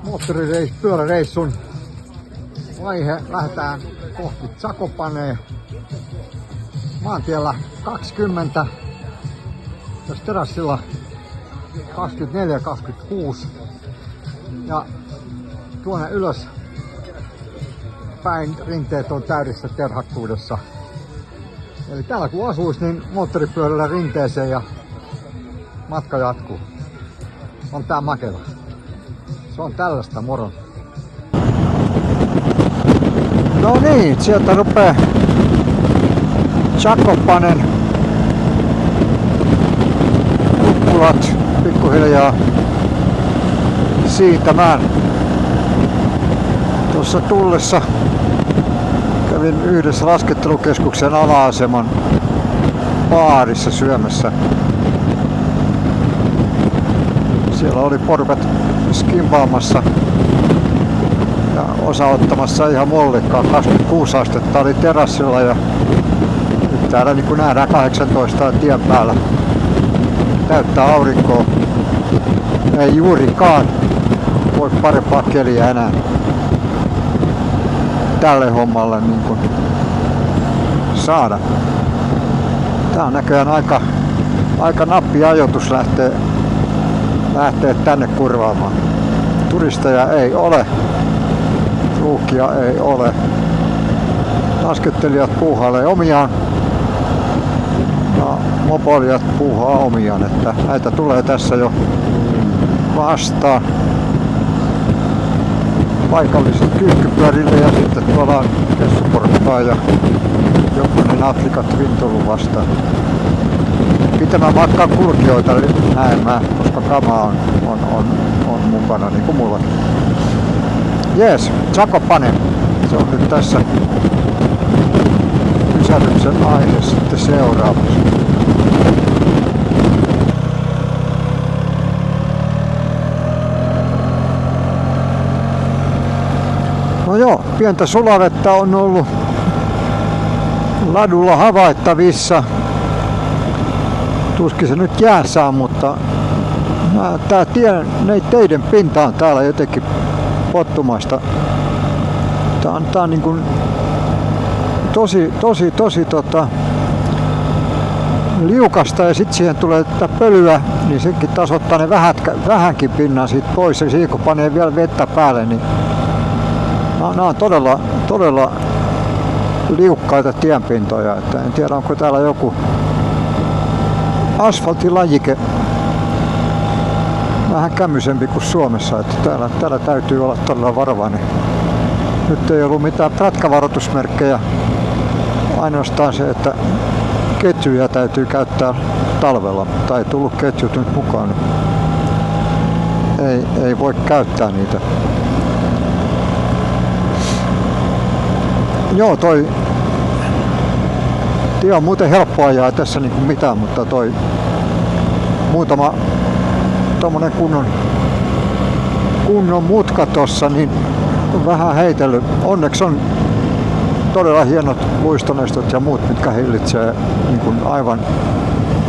moottoripyöräreissun vaihe. Lähdetään kohti Zakopanea maantiellä 20. Tässä terassilla 24-26. Ja tuonne ylös päin rinteet on täydessä terhakkuudessa. Eli täällä kun asuisi, niin moottoripyörällä rinteeseen ja matka jatkuu. On tää makeva. Se on tällaista, moro. No niin, sieltä rupee Zakopanen kukkulat pikkuhiljaa siitämään. Tuossa tullessa kävin yhdessä laskettelukeskuksen ala-aseman baarissa syömässä. Siellä oli porukat skimpaamassa ja osa ottamassa ihan mollikkaa. 26 astetta oli terassilla ja nyt täällä niin kuin nähdään 18 tien päällä. Täyttää aurinkoa. Ei juurikaan voi parempaa keliä enää tälle hommalle niin kuin saada. Tää on näköjään aika nappi ajoitus lähtee tänne kurvaamaan. Turisteja ei ole, ruuhkia ei ole. Laskettelijat puuhailee omiaan ja mopoilijat puuhaa omiaan, että näitä tulee tässä jo vastaan. Paikalliset kyykkypyörille ja sitten tuolla on kessuporkkaa ja jokunen Afrikan Twin vastaan. Pitemmän matkan kulkijoita näemään, koska kama on mukana niin kuin mulla. Jees, Zakopane. Se on nyt tässä pysähdyksen aihe sitten seuraavaksi. No joo, pientä sulavettä on ollut ladulla havaittavissa. Tuskin se nyt jäässä on, mutta tää teiden pinta on täällä jotenkin pottumaista. Tää on niin kuin tosi liukasta ja sit siihen tulee tätä pölyä, niin sekin tasoittaa ne vähänkin pinnan siitä pois ja siihen kun panee vielä vettä päälle, niin nämä on todella liukkaita tienpintoja, että en tiedä onko täällä joku asfalttilajike vähän kämmysempi kuin Suomessa, että täällä täytyy olla todella varovainen. Nyt ei ollut mitään prätkävaroitusmerkkejä, ainoastaan se, että ketjuja täytyy käyttää talvella, mutta ei tullut ketjut nyt mukaan. Ei voi käyttää niitä. Joo, toi tie on muuten helppo ajaa tässä niinku mitään, mutta toi muutama tommonen kunnon mutka tossa, niin on vähän heitellyt. Onneksi on todella hienot luistonestot ja muut, mitkä hillitsee niin kuin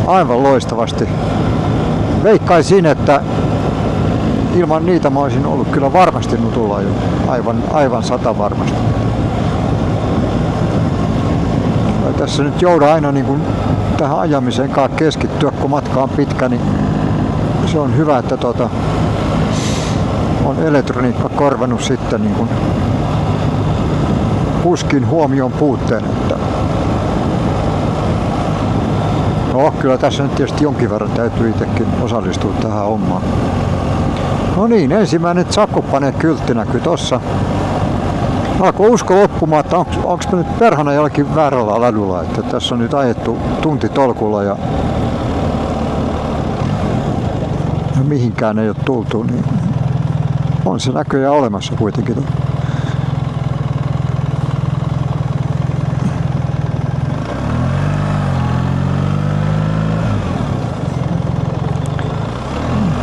aivan loistavasti. Veikkaisin, että ilman niitä mä olisin ollut kyllä varmasti nutulla jo. Aivan 100 varmasti. Tässä nyt joudaa aina niin kuin tähän ajamiseen keskittyä, kun matka on pitkä, niin se on hyvä, että on elektroniikka korvannut sitten niin kuin kuskin huomion puutteen. Että no, kyllä tässä nyt tietysti jonkin verran täytyy itsekin osallistua tähän hommaan. No niin, ensimmäinen Zakopane kyltti näkyy tossa. Alkoi usko loppumaan, että onko me nyt perhana jollakin väärällä ladulla, että tässä on nyt ajettu tuntitolkulla ja mihinkään ei ole tultu, niin on se näköjään olemassa kuitenkin.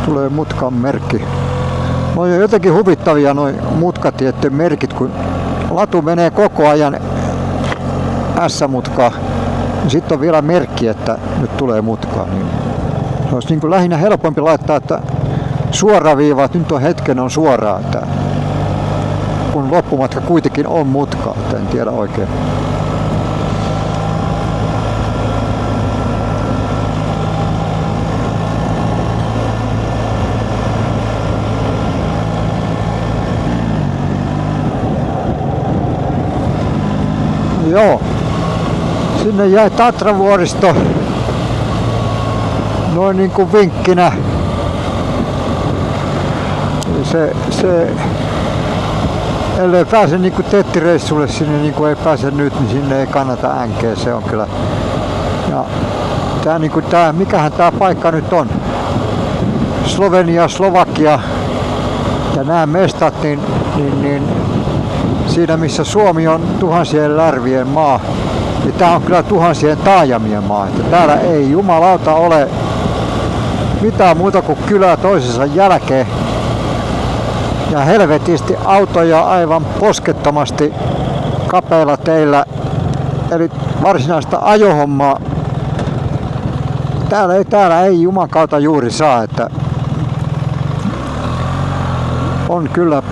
Tulee mutkan merkki. No on jotenkin huvittavia noi mutkatietten merkit, kun latu menee koko ajan S-mutkaa. Sitten on vielä merkki, että nyt tulee mutkaa. Niin se olisi niin kuin lähinnä helpompi laittaa, että suoraviiva, että nyt on hetken on suoraa, että kun loppumatka kuitenkin on mutkaa, että en tiedä oikein. Joo, sinne jäi Tatravuoristo noin niin kuin vinkkinä. Ellei pääse niin kuin tettireissulle sinne, niin kuin ei pääse nyt, niin sinne ei kannata änkeä, se on kyllä. Ja tää niin kuin tää, mikähän tää paikka nyt on? Slovenia, Slovakia ja nämä mestat, niin siinä missä Suomi on tuhansien lärvien maa, niin tää on kyllä tuhansien taajamien maa. Että täällä ei jumalauta ole mitään muuta kuin kylää toisensa jälkeen. Ja helvetisti autoja aivan poskettomasti kapeilla teillä. Eli varsinaista ajohommaa täällä ei jumakauta juuri saa. Että on kyllä.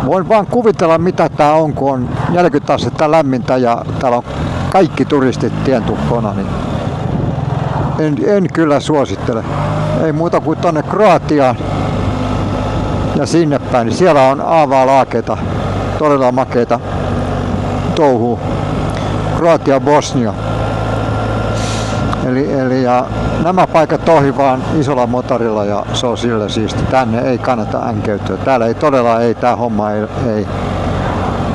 Voin vaan kuvitella mitä tää on, kun on 40 astetta lämmintä ja täällä on kaikki turistit tientukkona, niin en kyllä suosittele. Ei muuta kuin tonne Kroatiaan ja sinne päin, niin siellä on aavaa laakeita, todella makeita touhuu. Kroatia, Bosnia. Eli ja nämä paikat ohi vaan isolla motorilla ja se on sillä siisti. Tänne ei kannata änkeytyä. Täällä ei todella tää homma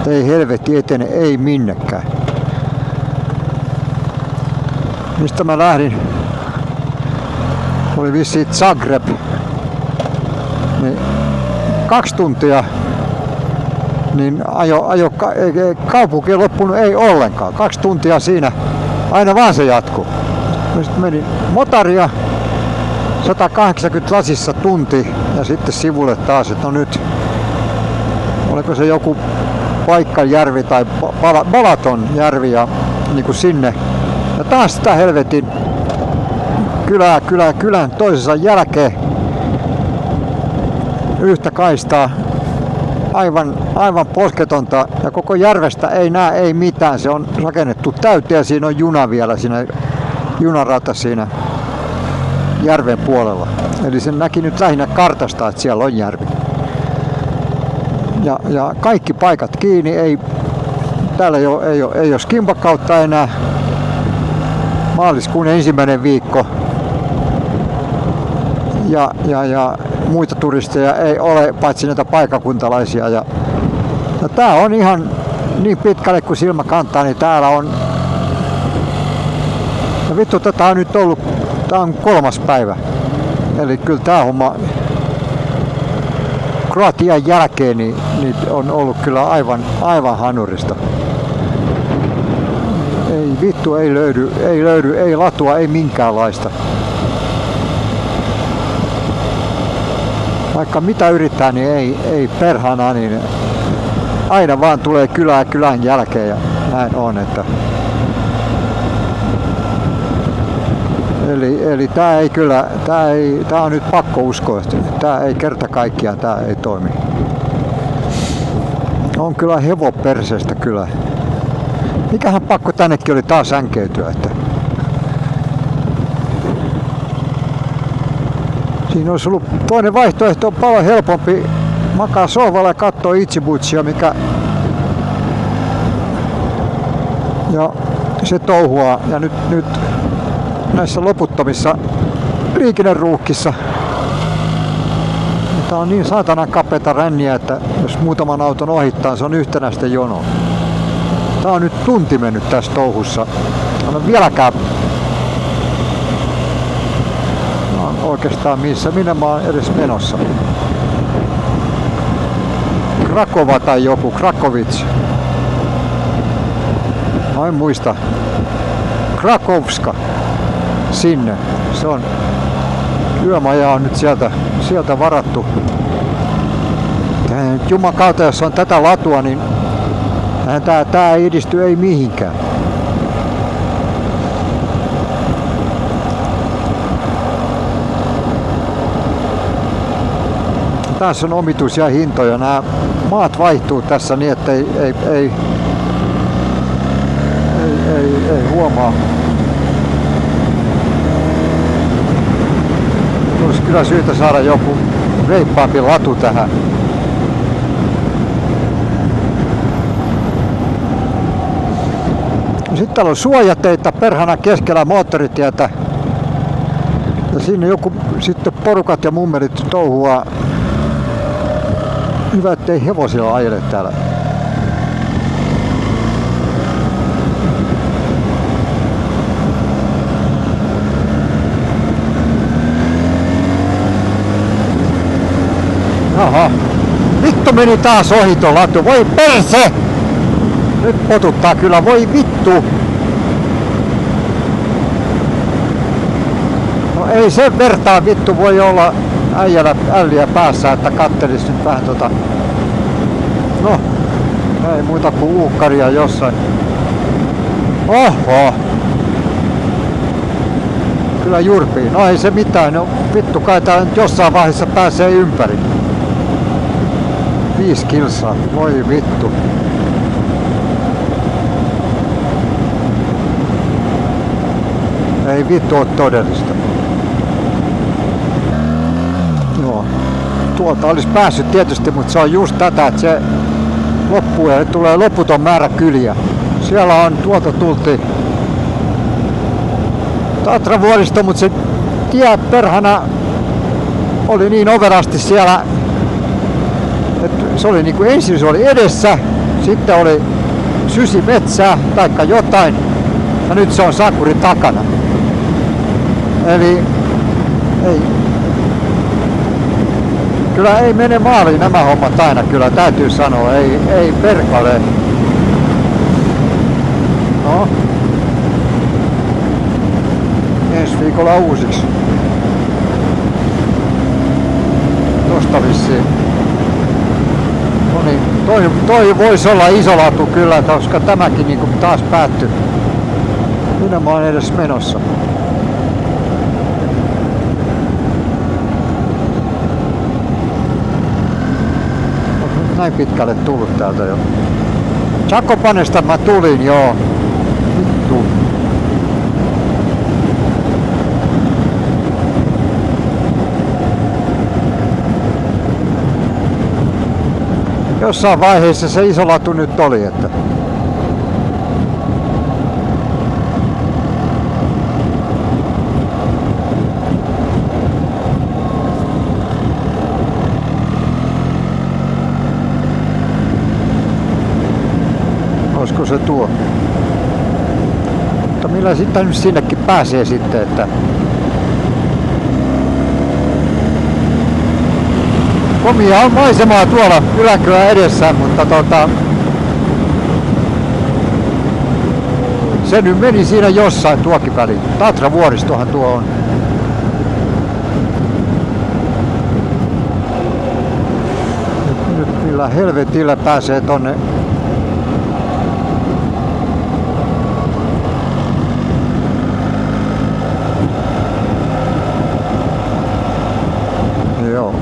ei helvetti etene, ei minnekään. Mistä mä lähdin? Oli vissiin Zagreb. Niin 2 tuntia niin kaupunki ei loppunut ei ollenkaan. 2 tuntia siinä. Aina vaan se jatkuu. Sitten menin motaria 180 lasissa tunti ja sitten sivulle taas, että no nyt oliko se joku Paikkajärvi tai Balatonjärvi ja niin kuin sinne. Ja taas sitä helvetin kylän toisensa jälkeen yhtä kaistaa. Aivan posketonta ja koko järvestä ei näe ei mitään. Se on rakennettu täyteen ja siinä on juna vielä siinä junarata siinä järven puolella. Eli sen näki nyt lähinnä kartasta, että siellä on järvi. Ja kaikki paikat kiinni, täällä ei ole skimpakautta enää. Maaliskuun 1. viikko. Ja muita turisteja ei ole, paitsi näitä paikakuntalaisia. Ja tää on ihan niin pitkälle kuin silmä kantaa, niin täällä on. Ja vittu, tätä on nyt ollut, tää on 3. päivä. Eli kyllä tää homma Kroatian jälkeen niin on ollut kyllä aivan hanurista. Ei vittu, ei löydy, ei latua, ei minkäänlaista. Vaikka mitä yrittää, niin ei perhana, niin aina vaan tulee kylän jälkeen ja näin on, että Eli tää ei kyllä, tää on nyt pakko uskoa, että tää ei kerta kaikkiaan, tää ei toimi. On kyllä hevoperseestä kyllä. Mikähän pakko tännekin oli taas änkeytyä, että siinä olisi ollut toinen vaihtoehto, on paljon helpompi makaa sohvalla ja katsoa Itsibutsia, mikä ja se touhuaa ja nyt näissä loputtomissa liikenneruuhkissa. Tää on niin saatanan kapeata ränniä, että jos muutaman auton ohittaa, se on yhtenäistä jonoa. Tää on nyt tunti mennyt tässä touhussa. En ole vieläkään oikeastaan minne mä oon edes menossa. Krakova tai joku, Krakowic. Mä en muista. Krakowska. Sinne. Se on. Yömaja on nyt sieltä varattu. Jumakauta, jos on tätä latua, niin tää ei edisty ei mihinkään. Tässä on omituisia hintoja. Nämä maat vaihtuu tässä niin, että ei huomaa. Olisi kyllä syytä saada joku reippaampi latu tähän. Sitten täällä on suojateitä perhana keskellä moottoritietä. Ja siinä joku sitten porukat ja mummelit touhua. Hyvä, ettei hevosilla ajele täällä. Aha. Vittu meni taas ohi tuo latu. Voi perse! Nyt potuttaa kyllä. Voi vittu! No ei sen vertaa vittu voi olla äijällä älliä päässä, että kattelis nyt vähän No, ei muuta kuin uukkaria jossain. Oho! Kyllä jurpii. No ei se mitään. No vittu kai täällä nyt jossain vaiheessa pääsee ympäri. 5 kilsaa. Voi vittu. Ei vittu ole todellista. Joo. Tuolta olisi päässyt tietysti, mutta se on just tätä, että se loppuu ja tulee loputon määrä kyliä. Siellä on, tuolta tultiin Tatravuoristo, mutta se tie perhana oli niin overasti siellä, että se oli niin kuin ensin se oli edessä, sitten oli sysimetsää taikka jotain ja nyt se on Sakuri takana. Eli ei. Kyllä ei mene maaliin nämä hommat aina, kyllä täytyy sanoa, ei perkale. No. Ensi viikolla uusiksi. Tosta vissiin. No niin, toi voisi olla iso latu kyllä, koska tämäkin niin kuin taas päättyi. Minä mä oon edes menossa. Näin pitkälle tullut täältä jo. Zakopanesta mä tulin, joo. Vittu. Jossain vaiheessa se iso latu nyt oli, että olisiko se tuo? Mutta millä sitten nyt sinnekin pääsee sitten, että komia on maisemaa tuolla yläkylän edessä, mutta se nyt meni siinä jossain tuokin väliin. Tatravuoristohan tuo on. Nyt millä helvetillä pääsee tonne. Joo.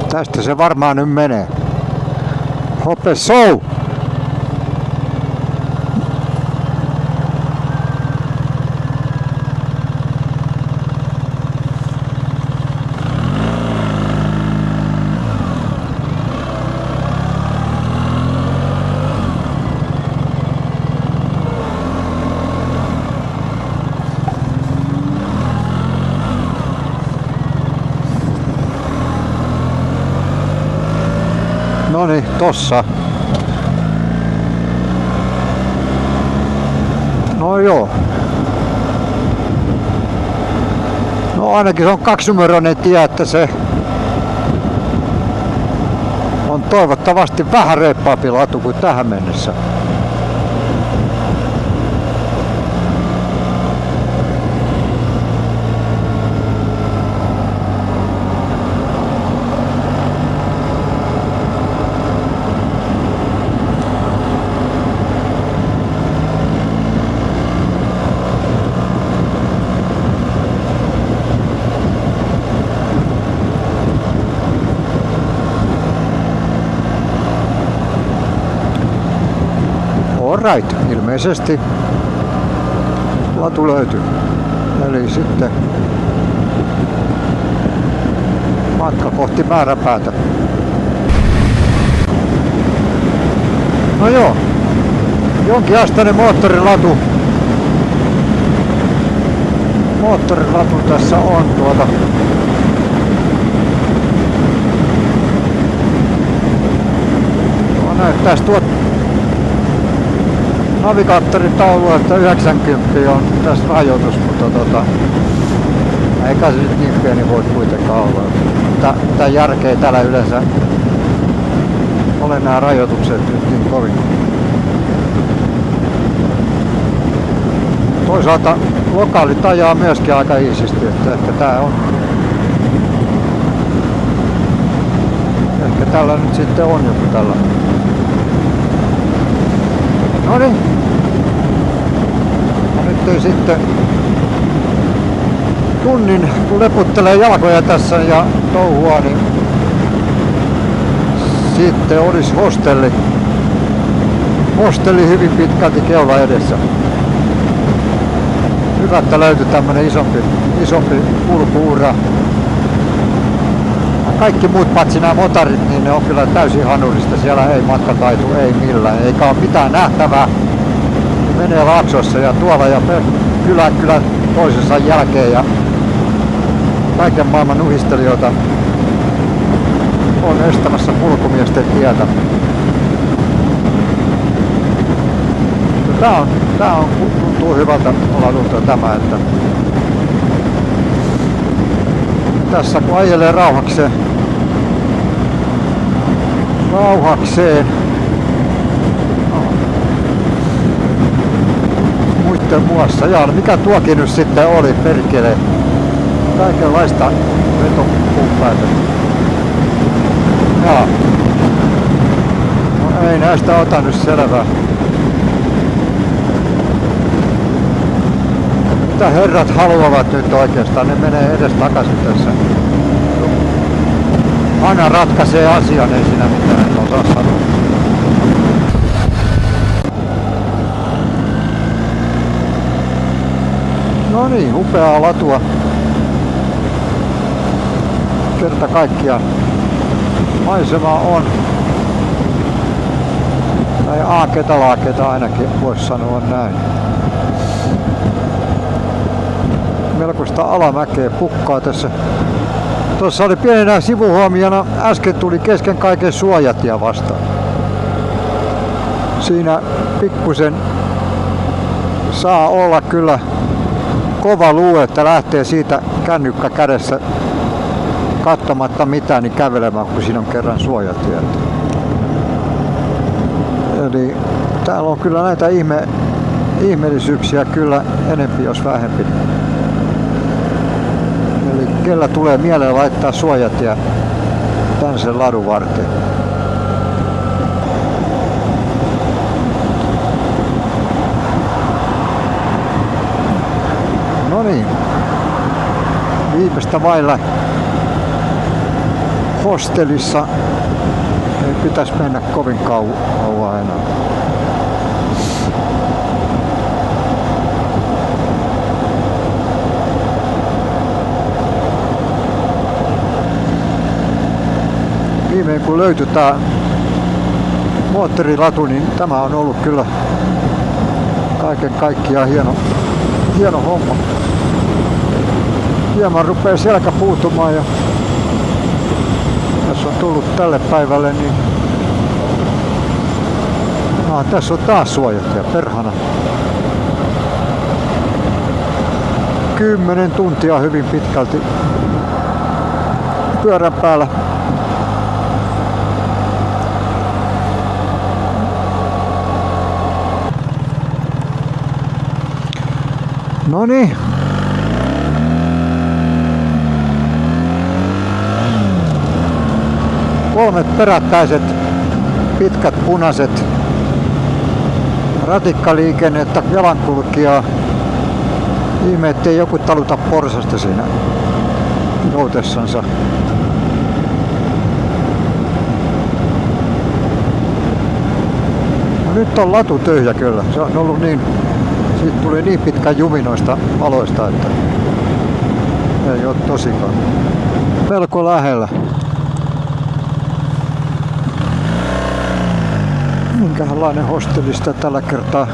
Tästä se varmaan nyt menee. Hoppe show! Noniin, tossa. No joo. No ainakin se on 2-numeroinen tie, että se on toivottavasti vähän reippaampi latu kuin tähän mennessä. right, ilmeisesti latu löytyi. Eli sitten matka kohti Määränpäätä. No joo, jonkinasteinen moottorilatu. Moottorilatu tässä on tuota. Näyttäisi tuot navigaattoritaulu, että 90 on tässä rajoitus, mutta eikä se nyt niin pieni voi kuitenkaan olla. Mitä järkeä täällä yleensä ole nämä rajoitukset nyt niin kovin. Toisaalta lokaalit ajaa myöskin aika iisisti, että ehkä tää on. Ehkä tällä nyt sitten on joku tällä. No niin. Nyt ei sitten tunnin, kun leputtelee jalkoja tässä ja touhua, niin sitten olisi hostelli hyvin pitkälti keula edessä. Hyvä, että löytyi tämmönen isompi kulkuura. Kaikki muut patsi nämä motarit, niin ne on kyllä täysin hanurista. Siellä ei matkataitu, ei millään, eikä ole mitään nähtävää. Menee laaksossa ja tuolla ja kylä toisensa jälkeen ja kaiken maailman nuhistelijoita on estämässä kulkumiesten tietä. Tää on tuntuu hyvältä ladulta tämä, että tässä kun ajelee rauhakseen muiden muassa. Jaa, mikä tuokin nyt sitten oli, perkele? Kaikenlaista vetopumpäätä. Jaa. No ei näistä ota nyt selvää. Mitä herrat haluavat nyt oikeastaan? Ne menee edes takaisin tässä. Aina ratkaisee asian, ei siinä mitään, en osaa sanoa. No niin, upeaa latua. Kerta kaikkiaan maisema on. Tai aakeeta ainakin voisi sanoa näin. Melkoista alamäkeä pukkaa tässä. Tuossa oli pienenä sivuhuomiona, äsken tuli kesken kaiken suojatie vastaan. Siinä pikkusen saa olla kyllä kova luu, että lähtee siitä kännykkä kädessä katsomatta mitään niin kävelemään, kun siinä on kerran suojatie. Eli täällä on kyllä näitä ihmeellisyyksiä kyllä enempi jos vähempi. Eli kellä tulee mieleen laittaa suojatie tän sen ladun varteen. No niin. Viimeistä vailla hostellissa ei pitäisi mennä kovin kauan enää. Viimein kun löytyi tää moottorilatu, niin tämä on ollut kyllä kaiken kaikkiaan hieno homma. Hieman rupeaa selkä puutumaan ja tässä on tullut tälle päivälle, niin tässä on taas suojatia, perhana. 10 tuntia hyvin pitkälti pyörän päällä. No niin. Kolmet perättäiset pitkät punaiset ratikkaliikennettä, jalankulkijaa. Ihme, ettei joku taluta porsasta siinä noutessansa. No nyt on latu tyhjä kyllä. Se on ollut niin, siitä tuli niin pitkä jumi noista valoista, että ei ole tosikaan. Melko lähellä. Minkälainen hostelista tällä kertaa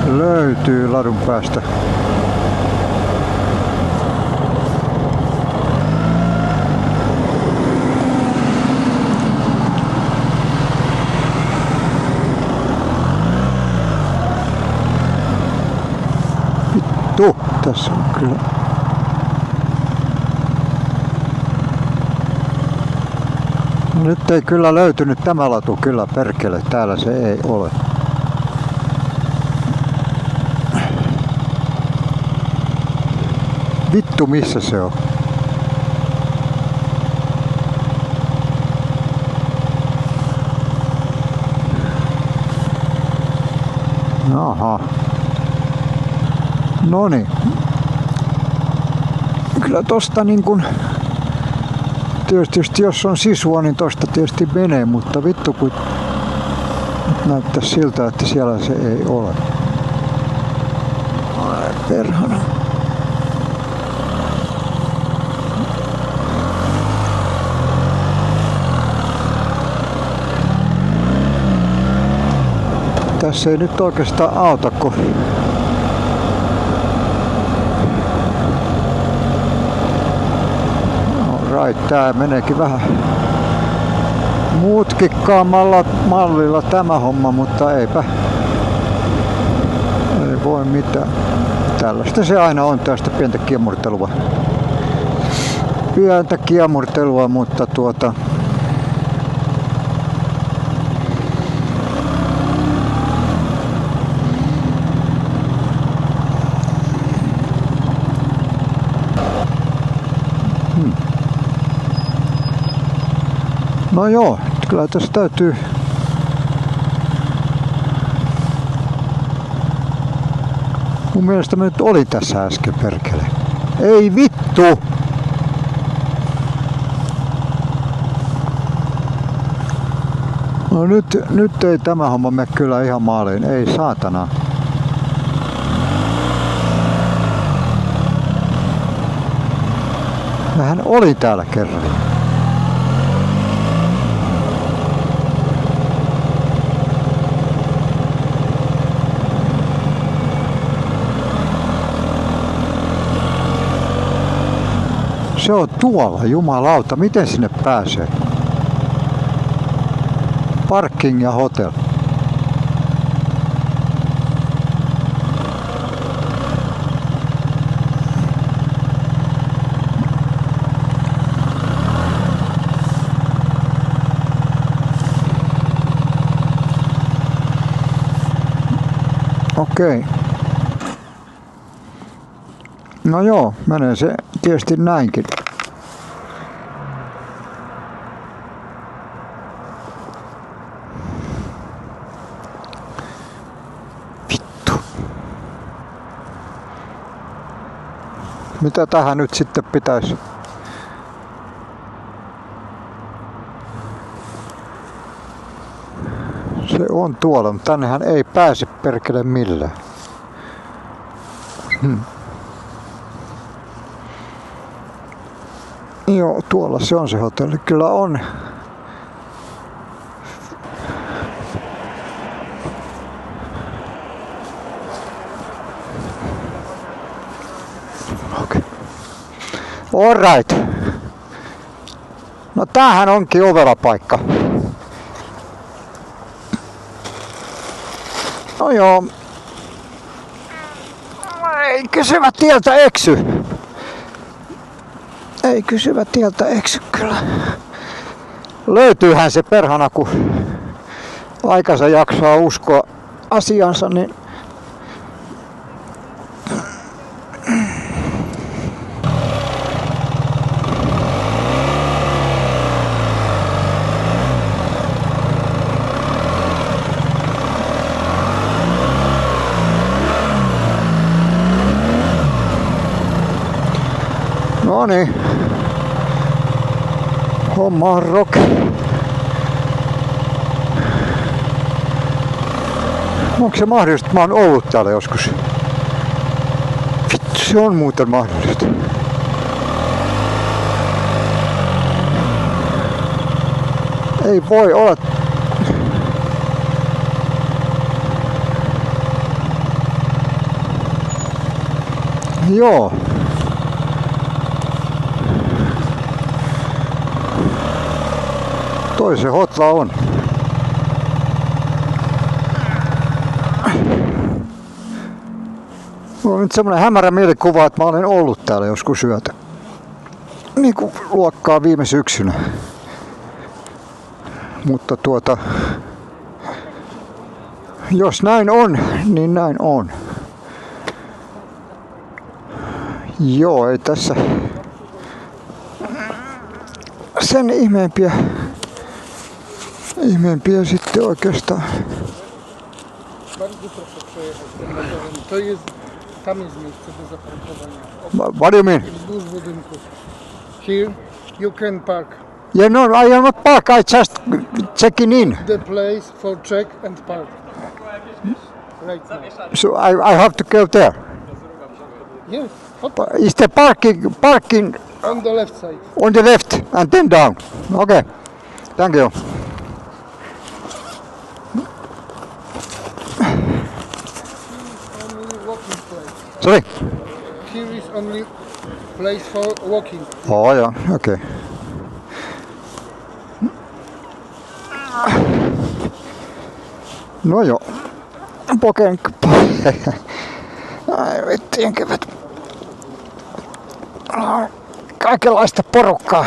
löytyy ladun päästä? Vittu, tässä on kyllä. Nyt ei kyllä löytynyt tämä latu, kyllä perkele, täällä se ei ole. Vittu, missä se on? Aha. Noniin. Kyllä tosta niin kun... Tietysti jos on sisua, niin tosta tietysti menee, mutta vittu kun nyt näyttää siltä, että siellä se ei ole. Ai perhana. Tässä ei nyt oikeastaan auta, kun tää meneekin vähän mutkikkaammalla mallilla tämä homma, mutta eipä. Ei voi mitään. Tällaista se aina on, tästä pientä kiemurtelua. Pientä kiemurtelua, mutta no joo, kyllä tässä täytyy mun mielestä mä nyt olin tässä äsken, perkele. Ei vittu! No nyt ei tämä homma mene kyllä ihan maaliin, ei saatana. Mähän oli täällä kerran. Se on tuolla, jumalauta, miten sinne pääsee? Parking ja hotel. Okei. No joo, menee se tietysti näinkin. Vittu. Mitä tähän nyt sitten pitäisi? Se on tuolla, mutta tännehän ei pääse perkele millään. Joo, tuolla se on se hotelli. Kyllä on. Okei. All right. No tämähän onkin ovela paikka. No joo. Ei kysyvä tieltä eksy. Ei kysyvä tieltä eksy kyllä. Löytyyhän se perhana, kun aikansa jaksaa uskoa asiansa, niin no niin. Homma on rock. Onko se mahdollista, että mä oon ollut täällä joskus? Vittu, se on muuten mahdollista. Ei voi olla. Joo. Toi se hotla on. Mulla on nyt semmonen hämärä mielikuva, että mä olen ollut täällä joskus yötä. Niinku luokkaa viime syksynä. Mutta jos näin on, niin näin on. Joo, ei tässä sen ihmeempiä sitten oikeastaan. To jest, tam jest miejsce do zaparkowania. What do you mean? Wzdłuż budynku. Here you can park. Yeah, no, I am not park. I just checking in. The place for check and park. Right now. So I have to go there. Yes. Is the parking On the left side. on the left and then down? Okay. Thank you. Only walking place. Sorry. Here is only place for walking. Oh, yeah. Okay. No joo. Poken. Ai vittien kevät. Kaikenlaista porukkaa.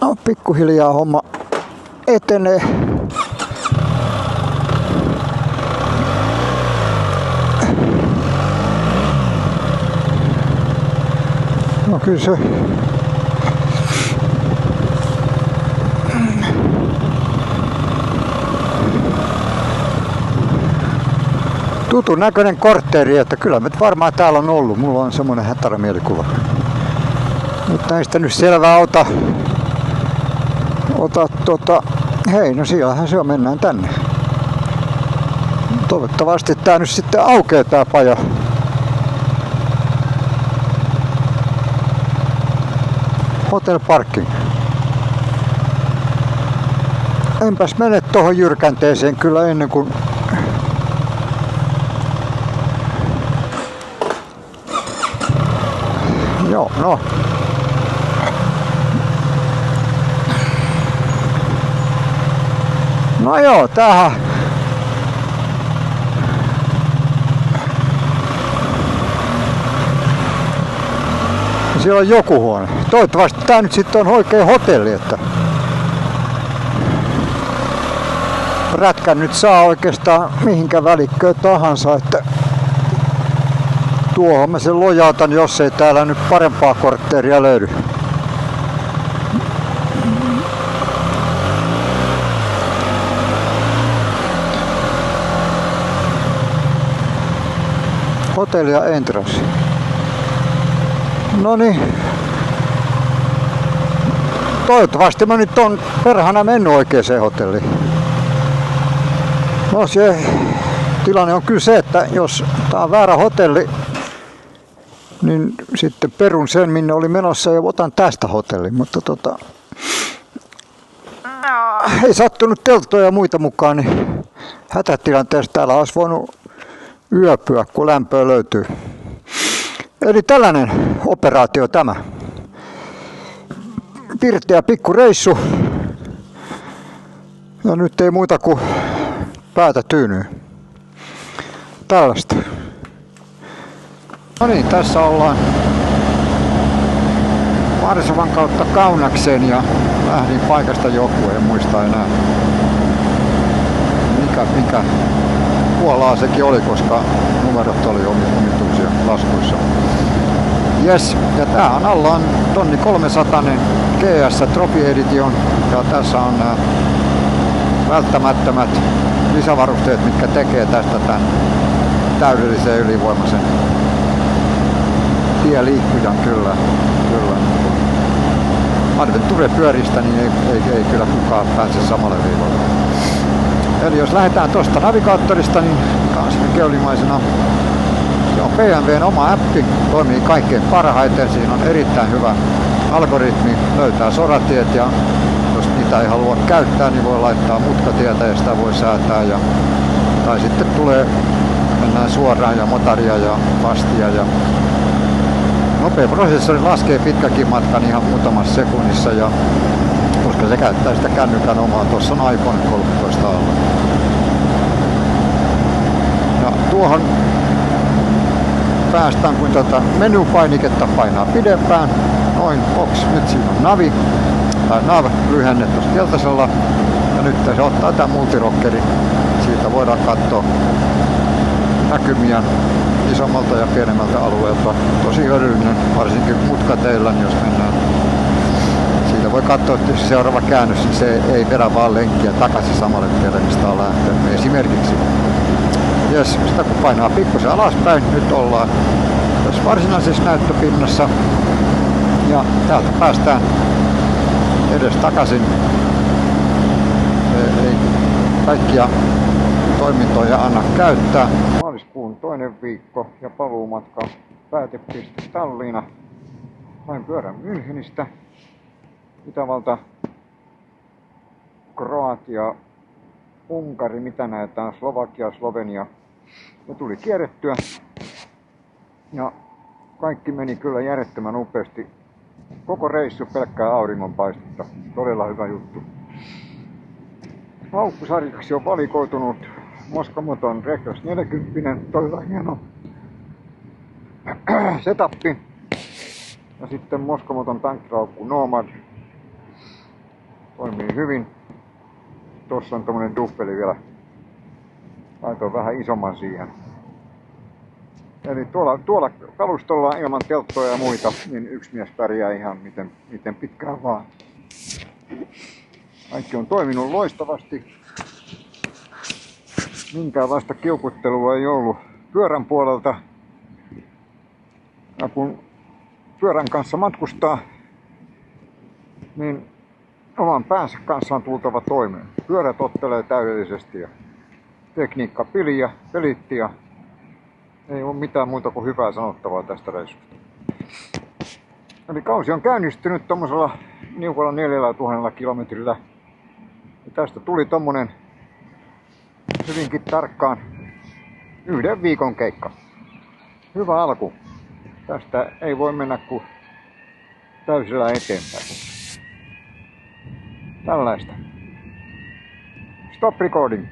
No pikkuhiljaa homma etenee. No kyllä se tutun näköinen kortteeri, että kyllä me varmaan täällä on ollut. Mulla on semmoinen hätärä mielikuva. Mutta näistä nyt selvää ota hei, no siellähän se on, mennään tänne. Toivottavasti tää nyt sitten aukeaa tää paja. Hotel Parking. Enpäs mene tohon jyrkänteeseen kyllä ennen kuin joo, no. No joo, tähän. Siellä on joku huone. Toivottavasti tää nyt sitten on oikein hotelli, että prätkän nyt saa oikeastaan mihinkä välikköön tahansa, että tuohon mä sen lojautan, jos ei täällä nyt parempaa kortteeria löydy. Hotelli ja entrance. Noniin. Toivottavasti mä nyt on perhana mennyt oikeeseen hotelliin. No se tilanne on kyllä se, että jos tää on väärä hotelli, niin sitten perun sen minne oli menossa ja otan tästä hotellin, mutta ei sattunut teltoja ja muita mukaan, niin hätätilanteessa täällä olisi voinut yöpyä, kun lämpöä löytyy. Eli tällainen operaatio tämä. Pirteä pikkureissu. Ja nyt ei muuta kuin päätä tyynyy. Tällaista. No niin, tässä ollaan Varsovan kautta Kaunakseen ja lähdin paikasta joku, en muista enää mikä Puolaa sekin oli, koska numerot oli omituisia laskuissa. Yes, ja tää on allaan 1300 GS Trophy Edition ja tässä on nämä välttämättömät lisävarusteet, mitkä tekee tästä tämän täydellisen ylivoimaisen tieliikkujan kyllä. Adventure-pyöristä, niin ei kyllä kukaan pääse samalle viivalle. Eli jos lähdetään tuosta navigaattorista, niin keulimaisena se on BMWn oma appi, toimii kaikkein parhaiten, siinä on erittäin hyvä algoritmi, löytää soratiet ja jos niitä ei halua käyttää, niin voi laittaa mutkatietä ja sitä voi säätää. Tai sitten mennään suoraan ja motaria ja fastia. Ja nopea prosessori laskee pitkäkin matkan ihan muutamassa sekunnissa, koska se käyttää sitä kännykän omaa. Tuossa on iPhone 13 alla. Ja tuohon päästään, kun menupainiketta painaa pidempään. Noin, nyt siinä on navi, tai nav-lyhenne tuossa keltaisella. Ja nyt se ottaa tämän multirockeri. Siitä voidaan katsoa näkymiä isommalta ja pienemmältä alueelta. Tosi hyödyllinen, varsinkin mutkateillä, jos mennään. Siitä voi katsoa, että jos seuraava käännös, niin se ei vedä vaan lenkkiä takaisin samalle tielle, mistä on lähtenyt. Esimerkiksi. Jes, sitä kun painaa pikkusen alaspäin, nyt ollaan tässä varsinaisessa näyttöpinnassa. Ja täältä päästään edes takaisin. Ei kaikkia toimintoja anna käyttää. Maaliskuun toinen viikko ja paluumatka päätepiste Tallinna. Sain pyörän Münchenistä. Itävalta, Kroatia, Unkari, mitä näitä on, Slovakia, Slovenia. Ja tuli kierrettyä. Ja kaikki meni kyllä järjettömän upeasti. Koko reissu pelkkää auringonpaistetta. Todella hyvä juttu. Laukkusarjaksi on valikoitunut Moskomoton Reckless 40, todella hieno setappi. Ja sitten Moskomoton tankkiraukku Nomad. Toimii hyvin. Tuossa on tommonen duffeli vielä. Laitoin vähän isomman siihen. Eli tuolla kalustolla ilman telttoja ja muita, niin yksi mies pärjää ihan miten pitkään vaan. Kaikki on toiminut loistavasti. Minkäänlaista kiukuttelua ei ollut pyörän puolelta. Ja kun pyörän kanssa matkustaa, niin oman päänsä kanssa on tultava toimeen. Pyörä tottelee täydellisesti ja tekniikka pelitti ja ei ole mitään muuta kuin hyvää sanottavaa tästä reissusta. Eli kausi on käynnistynyt tommosella niukalla 4000 kilometrillä. Ja tästä tuli tommonen hyvinkin tarkkaan 1 viikon keikka. Hyvä alku. Tästä ei voi mennä kuin täysillä eteenpäin. Tällaista. Stop recording.